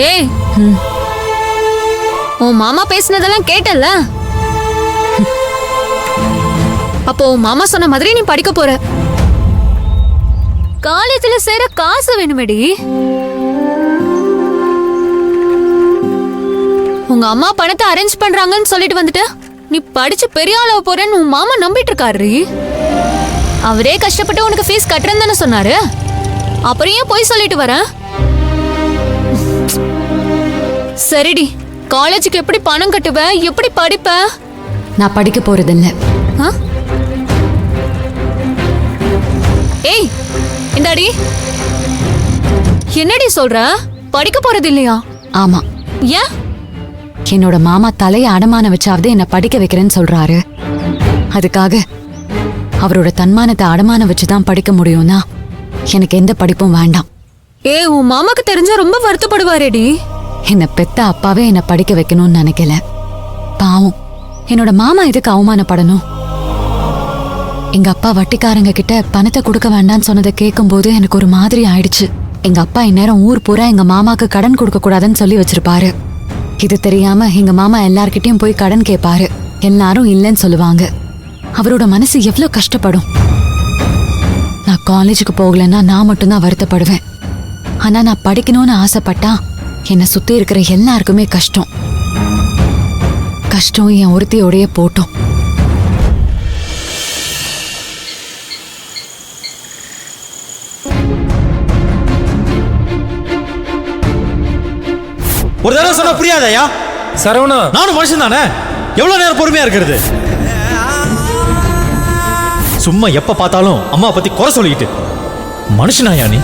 ஏய், உன் மாமா பேசினதெல்லாம் கேட்டல்ல? அப்போ உன் மாமா சொன்ன மாதிரி நீ படிக்க போற. காலேஜ்ல சேர காசு வேணுமேடி. உங்க அம்மா பணத்தை அரேஞ்ச் பண்றாங்கன்னு சொல்லிட்டு வந்துட்டு நீ படிச்சு பெரிய ஆளா போறேன்னு உன் மாமா நம்பிட்டு இருக்காரு. அவரே கஷ்டப்பட்டு உனக்கு ஃபீஸ் கட்டுறேன்னு தானே சொன்னாரு. அப்புறம் ஏன் போய் சொல்லிட்டு வர? சரிடி, காலேஜுக்கு எப்படி பணம் கட்டுவ, எப்படி படிப்ப? நான் படிக்க போறதில்ல. ஏய், இந்தாடி. என்னடி சொல்ற? படிக்க போறது இல்லையா? ஆமா. ஏன்? என்னோட மாமா தலையை அடமான வச்சாவது என்ன படிக்க வைக்கிறேன்னு சொல்றாரு. அதுக்காக அவரோட தன்மானத்தை அடமான வச்சுதான் படிக்க முடியும்னா எனக்கு எந்த படிப்பும் வேண்டாம். ஏய், உன் மாமாக்கு தெரிஞ்சா ரொம்ப வருத்தப்படுவாரேடி. என்ன பெத்த அப்பாவே என்ன படிக்க வைக்கணும்னு நினைக்கல. பாவம், என்னோட மாமா எதுக்கு அவமானப்படணும்? எங்க அப்பா வட்டிக்காரங்க கிட்ட பணத்தை கொடுக்க வேண்டாம்னு சொன்னதை கேட்கும் போது எனக்கு ஒரு மாதிரி ஆயிடுச்சு. எங்க அப்பா இந்நேரம் ஊர் பூரா எங்க மாமாக்கு கடன் கொடுக்க கூடாதுன்னு சொல்லி வச்சிருப்பாரு. இது தெரியாம எங்க மாமா எல்லார்கிட்டயும் போய் கடன் கேட்பாரு. எல்லாரும் இல்லைன்னு சொல்லுவாங்க. அவரோட மனசு எவ்வளவு கஷ்டப்படும். நான் காலேஜுக்கு போகலன்னா நான் மட்டும்தான் வருத்தப்படுவேன். ஆனா நான் படிக்கணும்னு ஆசைப்பட்டா என்னை சுத்தி இருக்கிற எல்லாருக்குமே கஷ்டம். கஷ்டம் என் ஒருத்தியோடைய போட்டோம். ஒரு தடவை சொன்னா புரியாதயா? சரவணா, நானும் மனுஷன் தானே. எவ்வளவு நேரம் பொறுமையா இருக்கிறது? சும்மா எப்ப பார்த்தாலும் அம்மா பத்தி குறை சொல்லிக்கிட்டு மனுஷனாயா நீ?